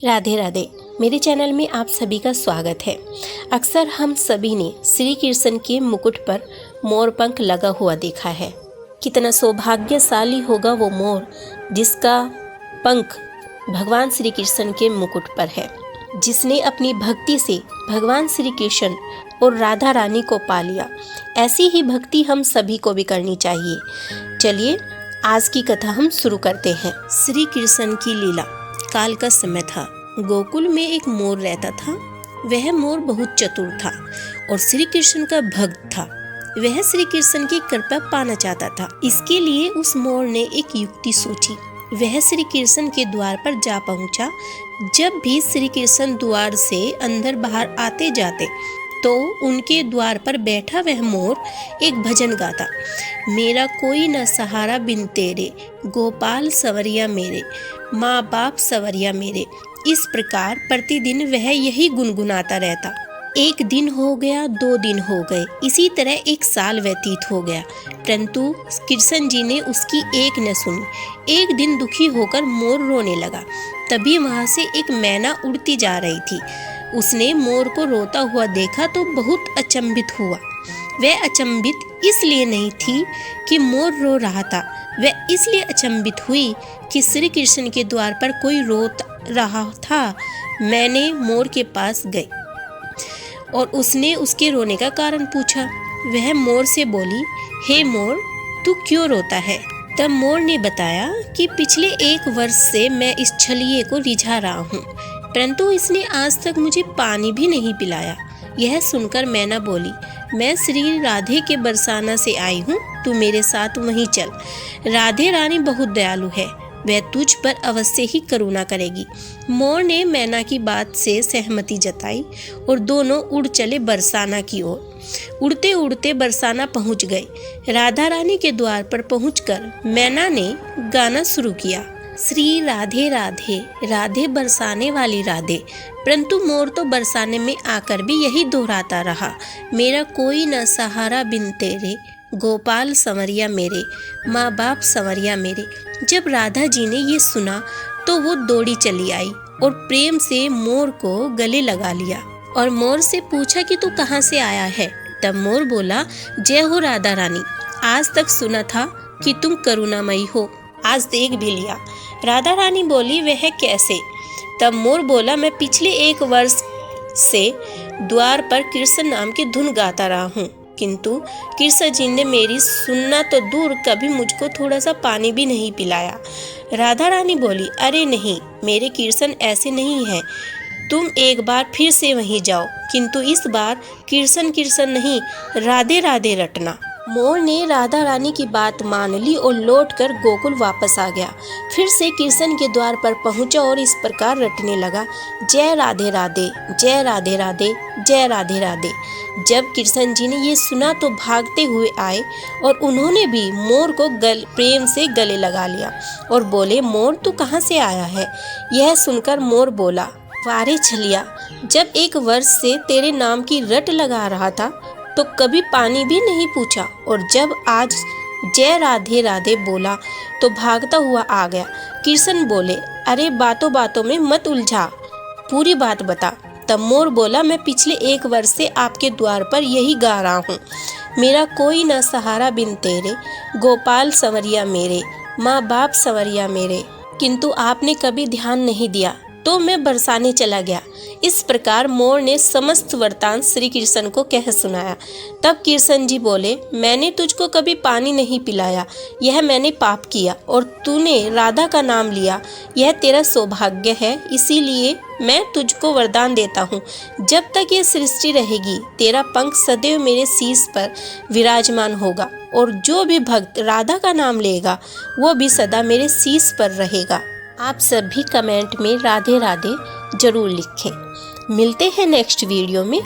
राधे राधे। मेरे चैनल में आप सभी का स्वागत है। अक्सर हम सभी ने श्री कृष्ण के मुकुट पर मोर पंख लगा हुआ देखा है। कितना सौभाग्यशाली होगा वो मोर जिसका पंख भगवान श्री कृष्ण के मुकुट पर है, जिसने अपनी भक्ति से भगवान श्री कृष्ण और राधा रानी को पा लिया। ऐसी ही भक्ति हम सभी को भी करनी चाहिए। चलिए आज की कथा हम शुरू करते हैं। श्री कृष्ण की लीला। काल का समय था। गोकुल में एक मोर रहता था। वह मोर बहुत चतुर था और श्री कृष्ण का भक्त था। वह श्री कृष्ण की कृपा पाना चाहता था। इसके लिए उस मोर ने एक युक्ति सोची। वह श्री कृष्ण के द्वार पर जा पहुंचा। जब भी श्री कृष्ण द्वार से अंदर बाहर आते जाते तो उनके द्वार पर बैठा वह मोर एक भजन गाता। मेरा कोई न सहारा बिन तेरे, गोपाल सवरिया मेरे, माँ बाप सवरिया मेरे। इस प्रकार प्रतिदिन वह यही गुनगुनाता रहता। एक दिन हो गया, 2 दिन हो गए, इसी तरह 1 साल व्यतीत हो गया, परंतु कृष्ण जी ने उसकी एक न सुनी। एक दिन दुखी होकर मोर रोने लगा। तभी वहां से एक मैना उड़ती जा रही थी। उसने मोर को रोता हुआ देखा तो बहुत अचंभित हुआ। वह अचंभित इसलिए नहीं थी कि मोर रो रहा था, वह इसलिए अचंभित हुई कि श्री कृष्ण के द्वार पर कोई रो रहा था। मैंने मोर के पास गई और उसने उसके रोने का कारण पूछा। वह मोर से बोली, हे मोर, तू क्यों रोता है? तब मोर ने बताया कि पिछले 1 वर्ष से मैं इस छलिए को रिझा रहा हूँ, परंतु इसने आज तक मुझे पानी भी नहीं पिलाया। यह सुनकर मैना बोली, मैं श्री राधे के बरसाना से आई हूँ, तू मेरे साथ वहीं चल। राधे रानी बहुत दयालु है, वह तुझ पर अवश्य ही करुणा करेगी। मोर ने मैना की बात से सहमति जताई और दोनों उड़ चले बरसाना की ओर। उड़ते उड़ते बरसाना पहुंच गए। राधा रानी के द्वार पर पहुंचकर मैना ने गाना शुरू किया। श्री राधे राधे, राधे बरसाने वाली राधे। परंतु मोर तो बरसाने में आकर भी यही दोहराता रहा, मेरा कोई न सहारा बिन तेरे, गोपाल संवरिया मेरे, माँ बाप संवरिया मेरे। जब राधा जी ने ये सुना तो वो दौड़ी चली आई और प्रेम से मोर को गले लगा लिया और मोर से पूछा कि तू कहाँ से आया है? तब मोर बोला, जय हो राधा रानी, आज तक सुना था कि तुम करुणामयी हो, आज देख भी लिया। राधा रानी बोली, वह कैसे? तब मोर बोला, मैं पिछले 1 वर्ष से द्वार पर कृष्ण नाम की धुन गाता रहा हूँ, किंतु कृष्ण जी ने मेरी सुनना तो दूर, कभी मुझको थोड़ा सा पानी भी नहीं पिलाया। राधा रानी बोली, अरे नहीं, मेरे कृष्ण ऐसे नहीं है, तुम एक बार फिर से वहीं जाओ, किंतु इस बार कृष्ण कृष्ण नहीं, राधे राधे रटना। मोर ने राधा रानी की बात मान ली और लौटकर गोकुल वापस आ गया। फिर से कृष्ण के द्वार पर पहुंचा और इस प्रकार रटने लगा, जय राधे राधे, जय राधे राधे, जय राधे राधे। जब कृष्ण जी ने ये सुना तो भागते हुए आए और उन्होंने भी मोर को प्रेम से गले लगा लिया और बोले, मोर तू कहाँ से आया है? यह सुनकर मोर बोला, वारे छलिया, जब 1 वर्ष से तेरे नाम की रट लगा रहा था तो कभी पानी भी नहीं पूछा, और जब आज जय राधे राधे बोला तो भागता हुआ आ गया। कृष्ण बोले, अरे बातों बातों में मत उलझा, पूरी बात बता। तब मोर बोला, मैं पिछले 1 वर्ष से आपके द्वार पर यही गा रहा हूँ, मेरा कोई न सहारा बिन तेरे, गोपाल संवरिया मेरे, माँ बाप संवरिया मेरे, किंतु आपने कभी ध्यान नहीं दिया तो मैं बरसाने चला गया। इस प्रकार मोर ने समस्त वृतांत श्री कृष्ण को कह सुनाया। तब कृष्ण जी बोले, मैंने तुझको कभी पानी नहीं पिलाया, यह मैंने पाप किया, और तूने राधा का नाम लिया, यह तेरा सौभाग्य है, इसीलिए मैं तुझको वरदान देता हूँ, जब तक ये सृष्टि रहेगी तेरा पंख सदैव मेरे शीश पर विराजमान होगा, और जो भी भक्त राधा का नाम लेगा वो भी सदा मेरे शीश पर रहेगा। आप सभी कमेंट में राधे राधे जरूर लिखें। मिलते हैं नेक्स्ट वीडियो में।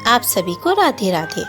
आप सभी को राधे राधे।